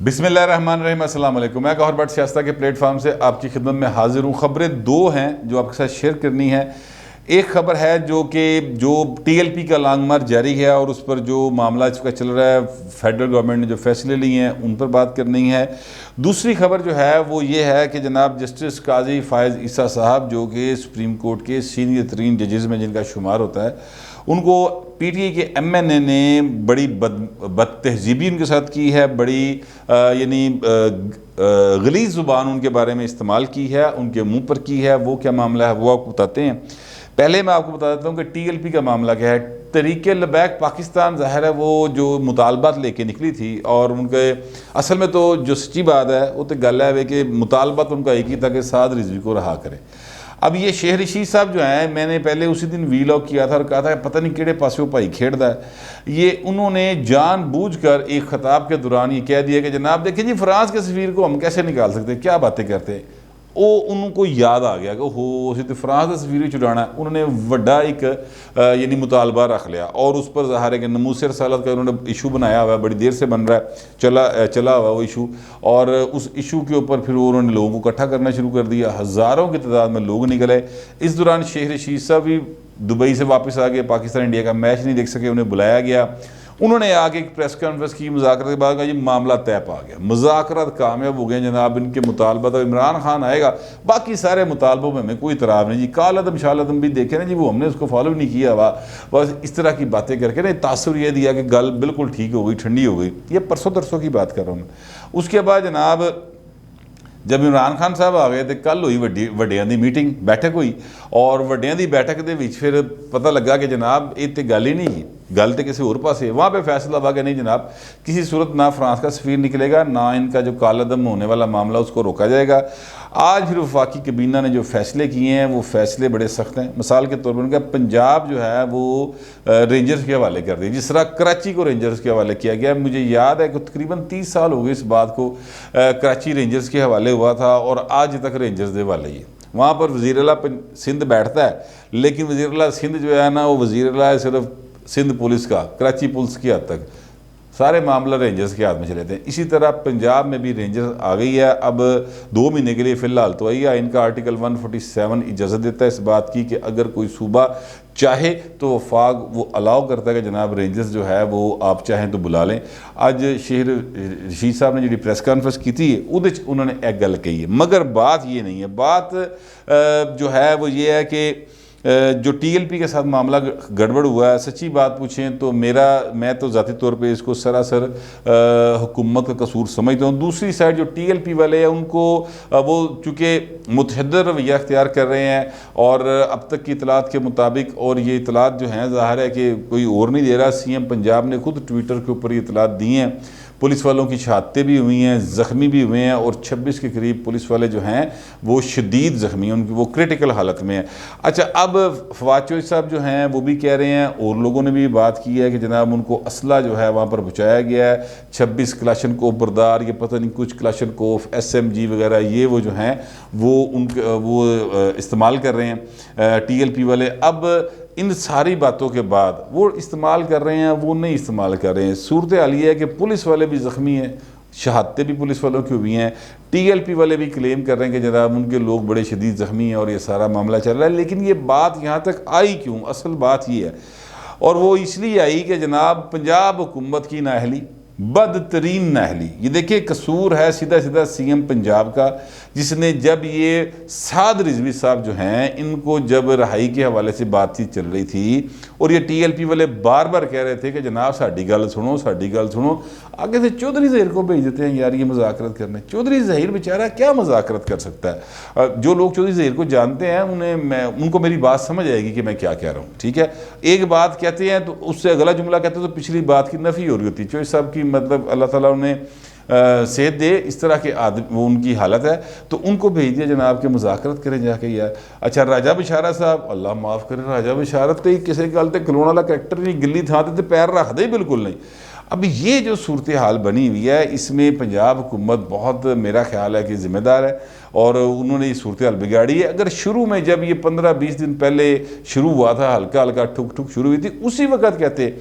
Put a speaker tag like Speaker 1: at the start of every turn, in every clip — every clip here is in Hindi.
Speaker 1: बिस्मिल्लाहिर्रहमानिर्रहीम, अस्सलाम वालेकुम। मैं गौहर भट्ट सियासत के प्लेटफॉर्म से आपकी खिदमत में हाजिर हूँ। ख़बरें दो हैं जो आपके साथ शेयर करनी है। एक खबर है जो TLP का लॉन्ग मार्च जारी है और उस पर जो मामला इसका चल रहा है, फेडरल गवर्नमेंट ने जो फैसले लिए हैं उन पर बात करनी है। दूसरी खबर जो है वो ये है कि जनाब जस्टिस काजी फ़ायज़ ईसा साहब, जो कि सुप्रीम कोर्ट के सीनियर तरीन जजेज़ में जिनका शुमार होता है, उनको PTI के MNA ने बड़ी बदतहजीबी उनके साथ की है, बड़ी गलीज़ ज़ुबान उनके बारे में इस्तेमाल की है, उनके मुंह पर की है। वो क्या मामला है वो आपको बताते हैं। पहले मैं आपको बता देता हूँ कि TLP का मामला क्या है। तरीके लबैक पाकिस्तान ज़ाहिर है वो जो मुतालबात लेके निकली थी, और उनके असल में तो जो सच्ची बात है वो तो गल है कि मुतालबात उनका एक ही था कि साद रिजवी को रहा करें। अब ये शेख रशीद साहब जो हैं, मैंने पहले उसी दिन वीलॉग किया था और कहा था पता नहीं किहड़े पासे वो भाई खेड़दा है। ये उन्होंने जानबूझकर एक खिताब के दौरान ये कह दिया कि जनाब देखिए जी, फ्रांस के सफ़ीर को हम कैसे निकाल सकते हैं, क्या बातें करते हैं। वो उनको याद आ गया कि हो असी तो फ्रांस का सफीर छुड़ाना। उन्होंने वड्डा एक यानी मुतालबा रख लिया और उस पर ज़ाहिर है कि नमूसे रसालत का उन्होंने इशू बनाया हुआ है, बड़ी देर से बन रहा है, चला हुआ वो इशू। और उस इशू के ऊपर फिर उन्होंने लोगों को इकट्ठा करना शुरू कर दिया। हज़ारों की तादाद में लोग निकले। इस दौरान शेख रशीद साहब भी दुबई से वापस आ गए, पाकिस्तान इंडिया का मैच नहीं देख सके, उन्हें बुलाया गया। उन्होंने आगे एक प्रेस कॉन्फ्रेंस की, मुज़ाकरत के बाद कहा जी मामला तय पा गया, मुज़ाकरत कामयाब हो गए जनाब। इनके मुतालबा तो इमरान खान आएगा, बाकी सारे मुतालबों में हमें कोई इतराज़ नहीं जी। कालदम शालदम भी देखे ना जी, वो हमने उसको फॉलो नहीं किया हुआ। बस इस तरह की बातें करके ना तासुर ये दिया कि गल बिल्कुल ठीक हो गई, ठंडी हो गई। ये परसों तरसों की बात कर रहा हूँ मैं। उसके बाद जनाब जब इमरान खान साहब आ गए तो कल हुई वड्डियां दी मीटिंग, बैठक हुई, और वड्डियां दी बैठक के विच फिर पता लगा कि जनाब ये तो गल ही नहीं, गल तो किसी और पासे। वहाँ पे फैसला हुआ कि नहीं जनाब, किसी सूरत ना फ्रांस का सफ़ीर निकलेगा, ना इनका जो कालदम होने वाला मामला उसको रोका जाएगा। आज फिर वफाकी कैबिनेट ने जो फैसले किए हैं वो फैसले बड़े सख्त हैं। मिसाल के तौर पर उनका पंजाब जो है वो रेंजर्स के हवाले कर दिया, जिस तरह कराची को रेंजर्स के हवाले किया गया। मुझे याद है कि तकरीबन 30 साल हो गए इस बात को, कराची रेंजर्स के हवाले हुआ था और आज तक रेंजर्स के हवाले ही है। वहाँ पर वज़ीर आला सिंध बैठता है, लेकिन वज़ीर आला सिंध जो है ना, वो वज़ीर आला है सिर्फ सिंध पुलिस का, कराची पुलिस की हद तक। सारे मामला रेंजर्स के हाथ में चले थे। इसी तरह पंजाब में भी रेंजर्स आ गई है। अब 2 महीने के लिए फ़िलहाल तो आई है। इनका आर्टिकल 147 इजाज़त देता है इस बात की कि अगर कोई सूबा चाहे तो वफाक वो अलाउ करता है कि जनाब रेंजर्स जो है वो आप चाहें तो बुला लें। आज शेख रशीद साहब ने जी प्रेस कॉन्फ्रेंस की थी, उन्होंने एक गल कही है, मगर बात ये नहीं है। बात जो है वो ये है कि जो TLP के साथ मामला गड़बड़ हुआ है, सच्ची बात पूछें तो मैं तो ज़ाती तौर पे इसको सरासर हुकूमत का कसूर समझता हूँ। दूसरी साइड जो TLP वाले हैं उनको वो चूँकि मुतहद्दिद रवैया अख्तियार कर रहे हैं, और अब तक की इतलात के मुताबिक, और ये इतलात जो हैं ज़ाहिर है कि कोई और नहीं दे रहा, CM पंजाब ने खुद ट्विटर के ऊपर ये इतलात दी हैं। पुलिस वालों की शहादतें भी हुई हैं, ज़ख्मी भी हुए हैं, और 26 के करीब पुलिस वाले जो हैं वो शदीद ज़ख्मी हैं, उनकी वो क्रिटिकल हालत में है। अच्छा, अब फवाद चौधरी साहब जो हैं वो भी कह रहे हैं, और लोगों ने भी बात की है कि जनाब उनको असला जो है वहाँ पर पहुँचाया गया है। 26 क्लाशनकोफ बरदार, ये पता नहीं कुछ क्लाशनकोफ SMG वगैरह, ये वो जो हैं वो इस्तेमाल कर रहे हैं TLP वाले। अब इन सारी बातों के बाद वो इस्तेमाल कर रहे हैं, वो नहीं इस्तेमाल कर रहे हैं। सूरत हाल ये है कि पुलिस वाले भी ज़ख्मी हैं, शहादतें भी पुलिस वालों की हुई हैं। TLP वाले भी क्लेम कर रहे हैं कि जनाब उनके लोग बड़े शदीद ज़ख्मी हैं और ये सारा मामला चल रहा है। लेकिन ये बात यहाँ तक आई क्यों? असल बात ये है, और वो इसलिए आई कि जनाब पंजाब हुकूमत की नाअहली, बदतरीन नाअहली। ये देखिए कसूर है सीधा सीधा CM पंजाब का, जिसने जब ये साद रिजवी साहब जो हैं इनको जब रहाई के हवाले से बातचीत चल रही थी, और ये TLP वाले बार बार कह रहे थे कि जनाब साड़ी गल सुनो, साड़ी गल सुनो, आगे से चौधरी ज़हीर को भेज देते हैं यार ये मुज़ाकरत करने। चौधरी ज़हीर बेचारा क्या मुज़ाकरत कर सकता है? जो लोग चौधरी ज़हीर को जानते हैं उनको मेरी बात समझ आएगी कि मैं क्या कह रहा हूँ, ठीक है। एक बात कहते हैं तो उससे अगला जुमला कहते हैं तो पिछली बात की नफ़ी हो रही होती है। चौधरी साहब की मतलब अल्लाह ताला उन्हें सेहत दे, इस तरह के आदमी वो उनकी हालत है, तो उनको भेज दिया जनाब के मुज़ाकरत करें जाके यार। अच्छा, राजा बिशारा साहब, अल्लाह माफ़ करे, राजा बिशारत तो किसी गल ते खलोने वाला कैरेक्टर नहीं, गिल्ली थां ते पैर रखते ही बिल्कुल नहीं। अब ये जो सूरत हाल बनी हुई है, इसमें पंजाब हुकूमत बहुत मेरा ख्याल है कि ज़िम्मेदार है, और उन्होंने ये सूरत हाल बिगाड़ी है। अगर शुरू में जब ये 15-20 दिन पहले शुरू हुआ था, हल्का हल्का ठुक ठुक शुरू हुई थी, उसी वक्त कहते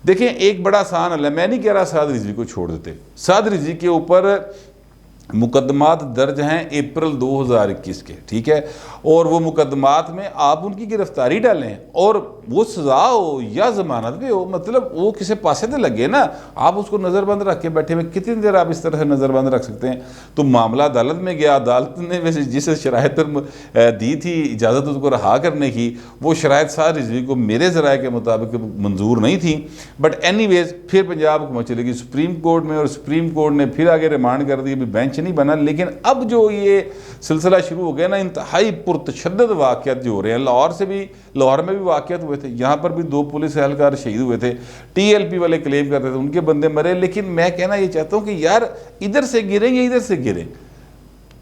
Speaker 1: देखें एक बड़ा आसान हल है, मैं नहीं कह रहा साद रिजवी को छोड़ देते, साद रिजवी के ऊपर मुकदमात दर्ज हैं अप्रैल 2021 के, ठीक है, और वो मुकदमात में आप उनकी गिरफ्तारी डालें और वो सज़ा हो या ज़मानत पे हो, मतलब वो किसी पासे तो लगे ना, आप उसको नज़रबंद रख के बैठे हुए कितनी देर आप इस तरह से नज़रबंद रख सकते हैं। तो मामला अदालत में गया, अदालत ने वैसे जिस शराइत दी थी इजाज़त उसको रहा करने की, वो शराइत साद रिजवी को मेरे ज़राए के मुताबिक मंजूर नहीं थी। बट एनीवेज फिर पंजाब हुकूमत चलेगी सुप्रीम कोर्ट में और सुप्रीम कोर्ट ने फिर आगे रिमांड कर दी, अभी बेंच नहीं बना। लेकिन अब जो ये सिलसिला शुरू हो गया ना, इंतहाई पुरतशद्दद वाक़यात जो हो रहे हैं, लाहौर में भी वाक़यात हुए थे, यहाँ पर भी 2 पुलिस एहलकार शहीद हुए थे, TLP वाले क्लेम करते थे उनके बंदे मरे। लेकिन मैं कहना ये चाहता हूँ कि यार इधर से गिरें या इधर से गिरें,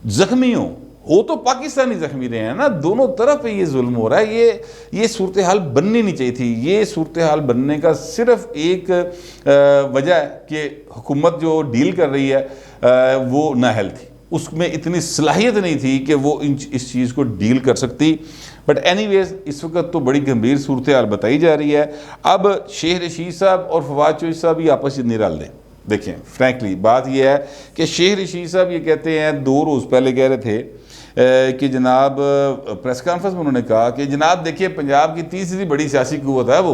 Speaker 1: जख्मी हो तो पाकिस्तानी जख्मी रहे हैं ना, दोनों तरफ ये जुल्म हो रहा है। ये सूरत हाल बननी नहीं चाहिए थी। ये सूरत हाल बनने का सिर्फ एक वजह है कि हुकूमत जो डील कर रही है वो नाअहल थी, उसमें इतनी सलाहियत नहीं थी कि वो इस चीज़ को डील कर सकती। बट एनीवेज इस वक्त तो बड़ी गंभीर सूरत हाल बताई जा रही है। अब शेख रशीद साहब और फवाद चौधरी साहब ये आपस में निराल दें। देखें फ्रैंकली बात यह है कि शेख रशीद साहब ये कहते हैं, 2 रोज़ पहले कह रहे थे कि जनाब प्रेस कॉन्फ्रेंस में उन्होंने कहा कि जनाब देखिए पंजाब की तीसरी बड़ी सियासी कुव्वत है वो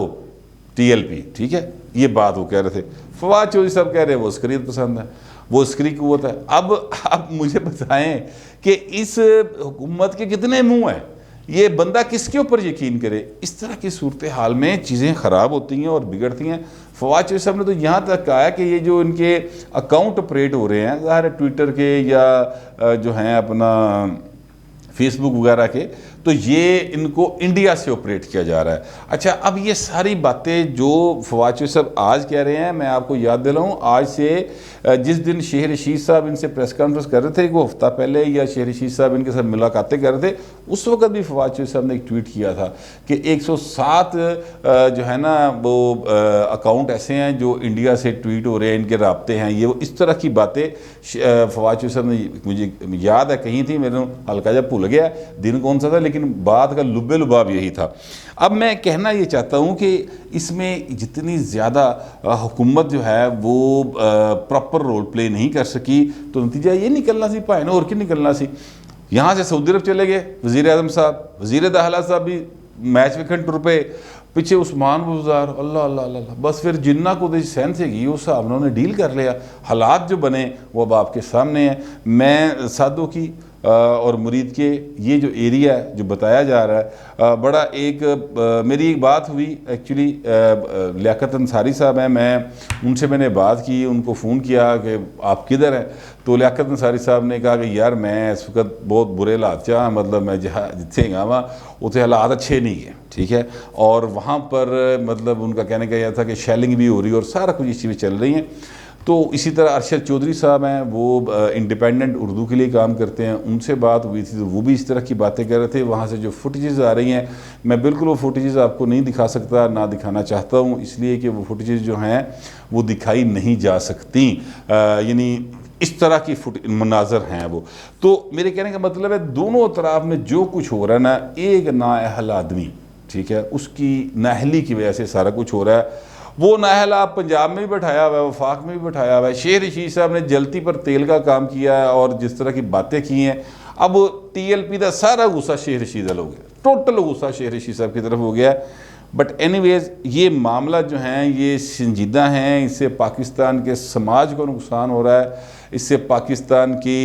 Speaker 1: TLP, ठीक है, ये बात वो कह रहे थे। फवाद चौधरी साहब कह रहे हैं वो अस्करियत पसंद है, वो अस्करी कुव्वत है। अब मुझे बताएं कि इस हुकूमत के कितने मुंह हैं, ये बंदा किसके ऊपर यकीन करे। इस तरह की सूरत हाल में चीज़ें ख़राब होती हैं और बिगड़ती हैं। फवाद चौधरी साहब ने तो यहाँ तक कहा है कि ये जो इनके अकाउंट ऑपरेट हो रहे हैं ज़ाहिर ट्विटर के या जो हैं अपना फेसबुक वगैरह के, तो ये इनको इंडिया से ऑपरेट किया जा रहा है। अच्छा, अब ये सारी बातें जो फवाद चौधरी साहब आज कह रहे हैं, मैं आपको याद दिलाऊं, आज से जिस दिन शेख रशीद साहब इनसे प्रेस कॉन्फ्रेंस कर रहे थे, वो हफ्ता पहले या शेख रशीद साहब इनके साथ मुलाकातें कर रहे थे, उस वक्त भी फवाद चौधरी साहब ने एक ट्वीट किया था कि 107 जो है ना वो अकाउंट ऐसे हैं जो इंडिया से ट्वीट हो रहे हैं, इनके राब्ते हैं, ये वो इस तरह की बातें फवाद चौधरी साहब ने, मुझे याद है कहीं थी, मेरे हल्का जब भूल गया दिन कौन सा था, लेकिन बात का लुब्बे लुबाब यही था। अब मैं कहना ये चाहता हूँ कि इसमें जितनी ज़्यादा हुकूमत जो है वो प्रॉपर रोल प्ले नहीं कर सकी, तो नतीजा ये निकलना सी भाई ना, और क्या निकलना सी। यहाँ से सऊदी अरब चले गए वज़ीर आज़म साहब, वज़ीर दाखिला साहब भी मैच वेखन टुर पे, पिछे उस्मान बुज़दार, अल्लाह अल्लाह अल्लाह, बस फिर जिन्ना को सहन से गई उस हिसाब उन्होंने डील कर लिया। हालात जो बने वो अब आपके सामने हैं। मैं सादों की और मुरीद के ये जो एरिया है जो बताया जा रहा है, बड़ा एक मेरी एक बात हुई एक्चुअली, लियाकत अंसारी साहब हैं, मैंने बात की, उनको फ़ोन किया कि आप किधर हैं, तो लियाकत अंसारी साहब ने कहा कि यार मैं इस वक्त बहुत बुरे हालात चाह, मतलब मैं जहाँ जिथे गया वहाँ उतने हालात अच्छे नहीं है, ठीक है, और वहाँ पर मतलब उनका कहने का यह था कि शेलिंग भी हो रही है और सारा कुछ इस चीज़ चल रही हैं। तो इसी तरह अरशद चौधरी साहब हैं, वो इंडिपेंडेंट उर्दू के लिए काम करते हैं, उनसे बात हुई थी तो वो भी इस तरह की बातें कर रहे थे। वहाँ से जो फुटेजेस आ रही हैं, मैं बिल्कुल वो फुटेजेस आपको नहीं दिखा सकता, ना दिखाना चाहता हूँ, इसलिए कि वो फुटेजेस जो हैं वो दिखाई नहीं जा सकती, यानी इस तरह की मनाजर हैं वो। तो मेरे कहने का मतलब है दोनों तरफ में जो कुछ हो रहा है ना, एक नाअहल आदमी, ठीक है, उसकी नाअहली की वजह से सारा कुछ हो रहा है। वो नाअहल आप पंजाब में भी बैठाया हुआ है, वफाक में भी बैठाया हुआ है। शेख रशीद साहब ने जलती पर तेल का काम किया है और जिस तरह की बातें की हैं, अब TLP का सारा गुस्सा शेख रशीद हो गया, टोटल गुस्सा शेख रशीद साहब की तरफ हो गया। बट एनीवेज ये मामला जो हैं ये संजीदा हैं, इससे पाकिस्तान के समाज को नुकसान हो रहा है, इससे पाकिस्तान की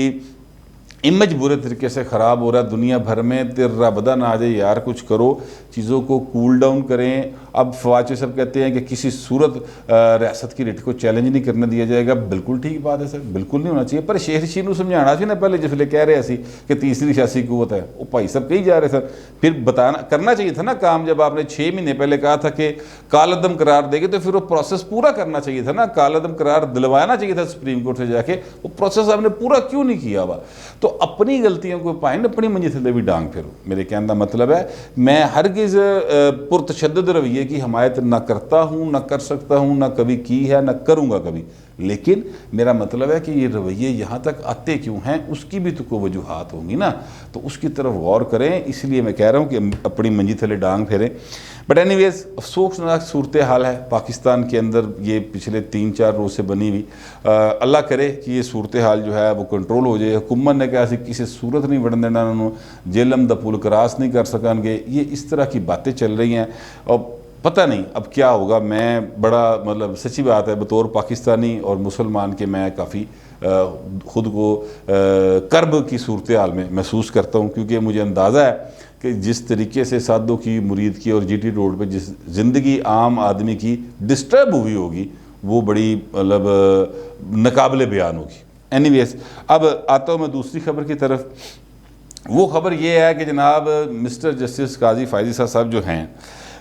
Speaker 1: इमेज बुरे तरीके से ख़राब हो रहा है दुनिया भर में। तेरा बदा ना आ जाए यार, कुछ करो, चीज़ों को कूल डाउन करें। अब फवाद चौधरी साहब कहते हैं कि किसी सूरत रियासत की रिट को चैलेंज नहीं करने दिया जाएगा। बिल्कुल ठीक बात है सर, बिल्कुल नहीं होना चाहिए, पर शेख रशीद को समझाना चाहिए ना पहले, जिसले कह रहे सी कि तीसरी सियासी कुव्वत है, वो भाई साहब कही जा रहे सर, फिर बताना करना चाहिए था ना काम। जब आपने 6 महीने पहले कहा था कि कालअदम करार देंगे तो फिर वो प्रोसेस पूरा करना चाहिए था ना, कालअदम करार दिलवाना चाहिए था सुप्रीम कोर्ट से जाके, वो प्रोसेस आपने पूरा क्यों नहीं किया हुआ। तो अपनी गलतियों को पाए ना, अपनी मंजी थले भी डांग फिरो। मेरे कहने का मतलब है मैं हरगिज़ पुरतशद्दद रवैये की हमायत ना करता हूँ, ना कर सकता हूँ, ना कभी की है, ना करूँगा कभी। लेकिन मेरा मतलब है कि ये रवैये यहाँ तक आते क्यों हैं, उसकी भी तो कोई वजूहात होंगी ना, तो उसकी तरफ गौर करें। इसलिए मैं कह रहा हूँ कि अपनी मंजी थले डांग फेरें। बट एनीवेज अफसोसनाक सूरत हाल है पाकिस्तान के अंदर, ये पिछले 3-4 रोज़ से बनी हुई। अल्लाह करे कि ये सूरत हाल जो है वो कंट्रोल हो जाए। हुकूमत ने कहा किसी सूरत नहीं बढ़न देना, उन्होंने जेलम द पुल क्रॉस नहीं कर सकेंगे, ये इस तरह की बातें चल रही हैं और पता नहीं अब क्या होगा। मैं बड़ा मतलब सच्ची बात है बतौर पाकिस्तानी और मुसलमान के मैं काफ़ी ख़ुद को कर्ब की सूरत हाल में महसूस करता हूँ, क्योंकि मुझे अंदाज़ा है कि जिस तरीके से सादों की, मुरीद की और जीटी रोड पे जिस ज़िंदगी आम आदमी की डिस्टर्ब हुई होगी वो बड़ी मतलब नाकाबिले बयान होगी। एनीवेज अब आता हूँ मैं दूसरी खबर की तरफ। वो खबर ये है कि जनाब मिस्टर जस्टिस काजी फायजी साहब जो हैं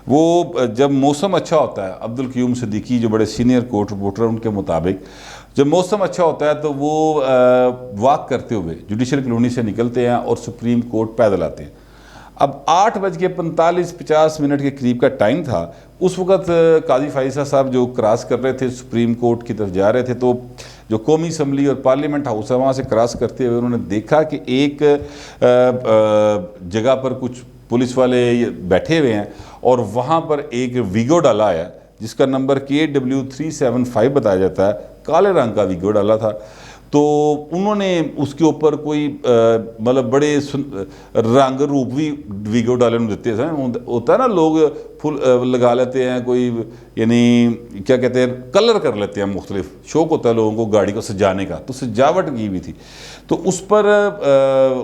Speaker 1: वो जब मौसम अच्छा होता है, अब्दुल क़य्यूम सिद्दीकी जो बड़े सीनियर कोर्ट रिपोर्टर उनके मुताबिक जब मौसम अच्छा होता है तो वो वॉक करते हुए जुडिशल कॉलोनी से निकलते हैं और सुप्रीम कोर्ट पैदल आते हैं। अब 8:45-50 के करीब का टाइम था। उस वक़्त काजी फायज़ा साहब जो क्रॉस कर रहे थे, सुप्रीम कोर्ट की तरफ जा रहे थे, तो जो कौमी असम्बली और पार्लियामेंट हाउस है वहाँ से क्रॉस करते हुए उन्होंने देखा कि एक जगह पर कुछ पुलिस वाले बैठे हुए हैं और वहाँ पर एक वीगो डाला है जिसका नंबर KW 375 बताया जाता है, काले रंग का वीगो डाला था। तो उन्होंने उसके ऊपर कोई मतलब बड़े रंग रूप भी वीगो डाले देते हैं। होता है ना, लोग फुल लगा लेते हैं, कोई यानी क्या कहते हैं, कलर कर लेते हैं, मुख्तलिफ शौक होता है लोगों को गाड़ी को सजाने का, तो सजावट की भी थी। तो उस पर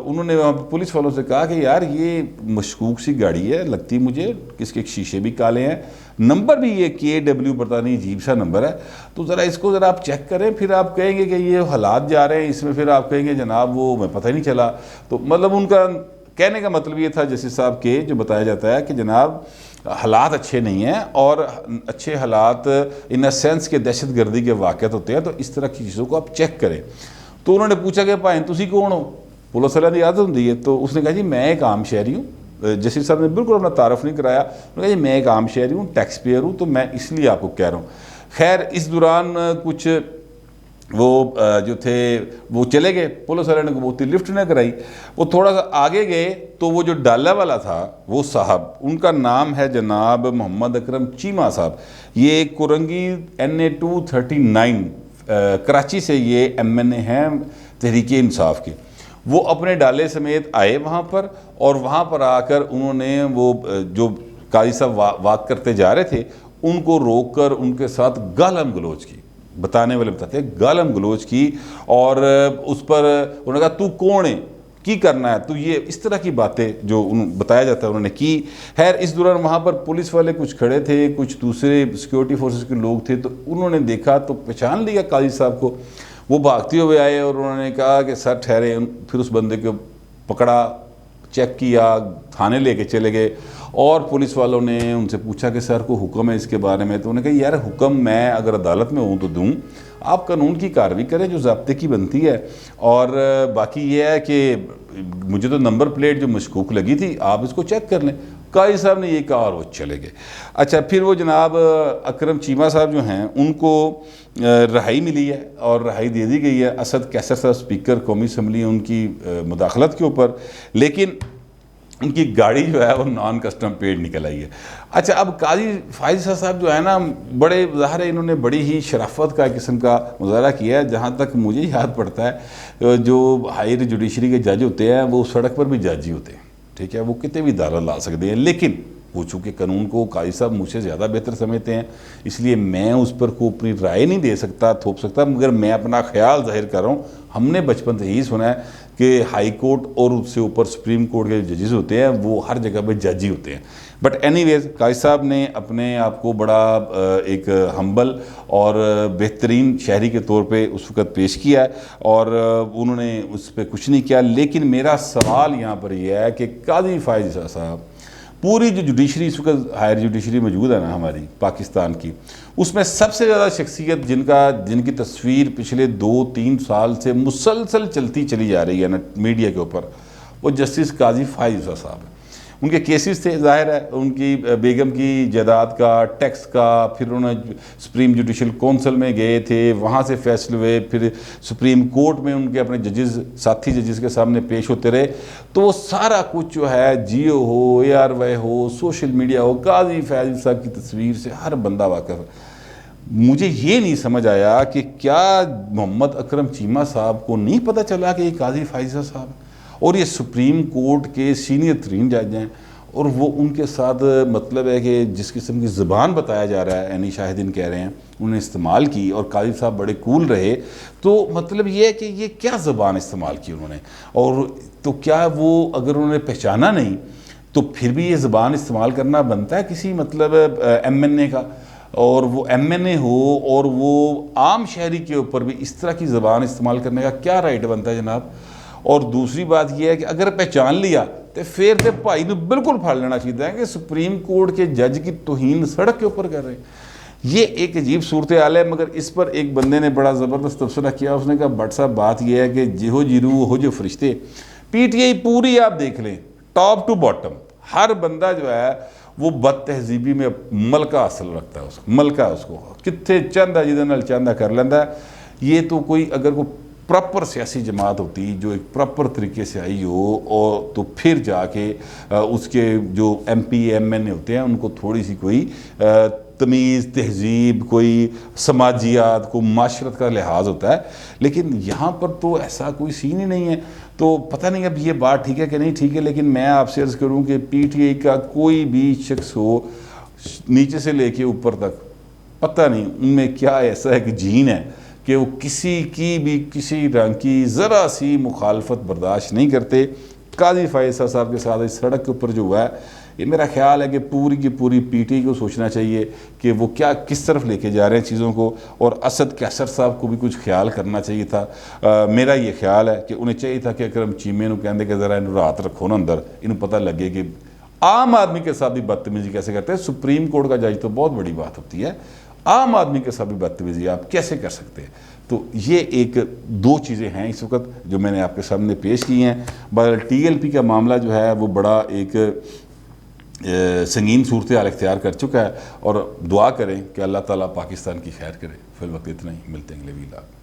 Speaker 1: उन्होंने वहाँ पर पुलिस वालों से कहा कि यार ये मशकूक सी गाड़ी है, लगती मुझे किसके शीशे भी काले हैं, नंबर भी ये KW पता नहीं अजीब सा नंबर है, तो ज़रा इसको ज़रा आप चेक करें, फिर आप कहेंगे कि ये हालात जा रहे हैं इसमें, फिर आप कहेंगे जनाब वो मैं पता ही नहीं चला। तो मतलब उनका कहने का मतलब ये था जस्टिस साहब के, जो बताया जाता है कि जनाब हालात अच्छे नहीं हैं और अच्छे हालात इन अ सेंस के दहशत गर्दी के वाक़यात होते हैं, तो इस तरह की चीज़ों को आप चेक करें। तो उन्होंने पूछा कि भाई तुसी कौन हो, पुलिस वाले की आदत होती है। तो उसने कहा जी मैं एक आम शहरी हूँ। जस्टिस साहब ने बिल्कुल अपना तारफ़ नहीं कराया, उन्होंने कहा जी मैं एक आम शहरी हूँ, टैक्स पेयर हूँ, तो मैं इसलिए आपको कह रहा हूँ। खैर इस दौरान कुछ वो जो थे वो चले गए, पुलिस वाले ने कबूती लिफ्ट न कराई। वो थोड़ा सा आगे गए तो वो जो डाला वाला था वो साहब, उनका नाम है जनाब मोहम्मद अकरम चीमा साहब। ये कुरंगी NA 239 कराची से ये MNA हैं तहरीक इंसाफ के। वो अपने डाले समेत आए वहाँ पर और वहाँ पर आकर उन्होंने वो जो काजी साहब वाक करते जा रहे थे उनको रोक कर उनके साथ गालम गलोच की, बताने वाले बताते हैं गालम गलोच की, और उस पर उन्होंने कहा तू कौन है, की करना है, तो ये इस तरह की बातें जो बताया जाता है उन्होंने की। खैर इस दौरान वहाँ पर पुलिस वाले कुछ खड़े थे, कुछ दूसरे सिक्योरिटी फोर्सेस के लोग थे, तो उन्होंने देखा तो पहचान लिया काजी साहब को। वो भागते हुए आए और उन्होंने कहा कि सर ठहरे। फिर उस बंदे को पकड़ा, चेक किया, थाने लेके चले गए और पुलिस वालों ने उनसे पूछा कि सर को हुक्म है इसके बारे में। तो उन्होंने कहा यार हुक्म मैं अगर अदालत में हूँ तो दूँ, आप कानून की कार्रवाई करें जो ज़ाब्ते की बनती है। और बाकी ये है कि मुझे तो नंबर प्लेट जो मशकूक लगी थी आप इसको चेक कर लें। काजी साहब ने ये कहा और वो चले गए। अच्छा, फिर वो जनाब अकरम चीमा साहब जो हैं उनको रहाई मिली है और रहाई दे दी गई है। असद कैसर साहब स्पीकर कौमी असम्बली उनकी मुदाखलत के ऊपर, लेकिन उनकी गाड़ी जो है वो नॉन कस्टम पेड निकल आई है। अच्छा, अब काजी फायज़ा साहब जो है ना, बड़े ज़ाहिर है इन्होंने बड़ी ही शराफत का किस्म का मुजाहरा किया है। जहाँ तक मुझे याद पड़ता है जो हायर जुडिशरी के जज होते हैं वो सड़क पर भी जज ही होते हैं, ठीक है, वो कितने भी दारा ला सकते हैं, लेकिन वो चूँकि कानून को काजी साहब मुझसे ज़्यादा बेहतर समझते हैं, इसलिए मैं उस पर को अपनी राय नहीं दे सकता, थोप सकता, मगर मैं अपना ख्याल जाहिर कर रहा हूँ। हमने बचपन से यही सुना है कि हाई कोर्ट और उससे ऊपर सुप्रीम कोर्ट के जजेस होते हैं वो हर जगह पे जज ही होते हैं। बट एनीवेज काजी साहब ने अपने आप को बड़ा एक हम्बल और बेहतरीन शहरी के तौर पे उस वक़्त पेश किया है और उन्होंने उस पर कुछ नहीं किया। लेकिन मेरा सवाल यहाँ पर यह है कि काजी फायज़ा साहब, पूरी जो जुडिशरी इस वक्त हायर जुडिशरी मौजूद है ना हमारी पाकिस्तान की, उसमें सबसे ज़्यादा शख्सियत जिनकी तस्वीर पिछले 2-3 साल से मुसलसल चलती चली जा रही है ना मीडिया के ऊपर, वो जस्टिस काजी फायज़ा साहब है। उनके केसेस थे, जाहिर है उनकी बेगम की जायदाद का, टैक्स का, फिर उन्होंने सुप्रीम जुडिशल काउंसिल में गए थे, वहाँ से फैसले हुए, फिर सुप्रीम कोर्ट में उनके अपने जजेस, साथी जजेस के सामने पेश होते रहे। तो वो सारा कुछ जो है, जियो हो, ARY हो, सोशल मीडिया हो, काजी फैज़ साहब की तस्वीर से हर बंदा वाकिफ़ है। मुझे ये नहीं समझ आया कि क्या मोहम्मद अकरम चीमा साहब को नहीं पता चला कि ये काजी फायजा साहब हैं और ये सुप्रीम कोर्ट के सीनियर तरीन जज हैं, और वो उनके साथ मतलब है कि जिस किस्म की ज़बान बताया जा रहा है, यानी शाहिदीन कह रहे हैं, उन्होंने इस्तेमाल की और काजी साहब बड़े कूल रहे। तो मतलब ये है कि ये क्या ज़बान इस्तेमाल की उन्होंने, और तो क्या वो अगर उन्होंने पहचाना नहीं तो फिर भी ये ज़बान इस्तेमाल करना बनता है किसी मतलब MNA का, और वो MNA हो और वो आम शहरी के ऊपर भी इस तरह की ज़बान इस्तेमाल करने का क्या राइट बनता है जनाब। और दूसरी बात यह है कि अगर पहचान लिया तो फिर तो भाई ने बिल्कुल फाड़ लेना चाहिए कि सुप्रीम कोर्ट के जज की तौहीन सड़क के ऊपर कर रहे हैं। ये एक अजीब सूरत हाल है। मगर इस पर एक बंदे ने बड़ा ज़बरदस्त तबसरा किया, उसने कहा भट्ट साहब बात यह है कि जिहो जीरू हो जो फरिश्ते, PTI पूरी आप देख लें टॉप टू बॉटम, हर बंदा जो है वो बद तहजीबी में मलका हासिल रखता है, उसको मलका, उसको कितने चाहता जिदे नाल चाहता कर लेंदा है। ये तो कोई अगर कोई प्रॉपर सियासी जमात होती जो एक प्रॉपर तरीके से आई हो, और तो फिर जाके उसके जो MP MNA होते हैं उनको थोड़ी सी कोई तमीज़, तहजीब, कोई समाजियात, को माशरत का लिहाज होता है। लेकिन यहाँ पर तो ऐसा कोई सीन ही नहीं है। तो पता नहीं अब ये बात ठीक है कि नहीं ठीक है, लेकिन मैं आपसे अर्ज़ करूँ कि PTI का कोई भी शख्स हो, नीचे से लेके ऊपर तक, पता नहीं उनमें क्या ऐसा एक जीन है कि वो किसी की भी किसी रंग की ज़रा सी मुखालफत बर्दाश्त नहीं करते। काजी फायजा साहब के साथ इस सड़क के ऊपर जो हुआ है, ये मेरा ख्याल है कि पूरी की पूरी PTI को सोचना चाहिए कि वो क्या किस तरफ लेके जा रहे हैं चीज़ों को, और असद कैसर साहब को भी कुछ ख्याल करना चाहिए था। मेरा ये ख्याल है कि उन्हें चाहिए था कि अकरम चीमे को कहते कि ज़रा इन्हों रात रखो ना अंदर, इन्हें पता लगे कि आम आदमी के साथ भी बदतमीजी कैसे करते हैं। सुप्रीम कोर्ट का जज तो बहुत बड़ी बात होती है, आम आदमी के साथ भी बदतमीजी आप कैसे कर सकते हैं। तो ये एक दो चीज़ें हैं इस वक्त जो मैंने आपके सामने पेश की हैं। बहरहाल TLP का मामला जो है वो बड़ा एक संगीन सूरत हाल इख्तियार कर चुका है, और दुआ करें कि अल्लाह ताला पाकिस्तान की खैर करे। फिल वक्त इतना ही, मिलते हैं अगले वीडियो।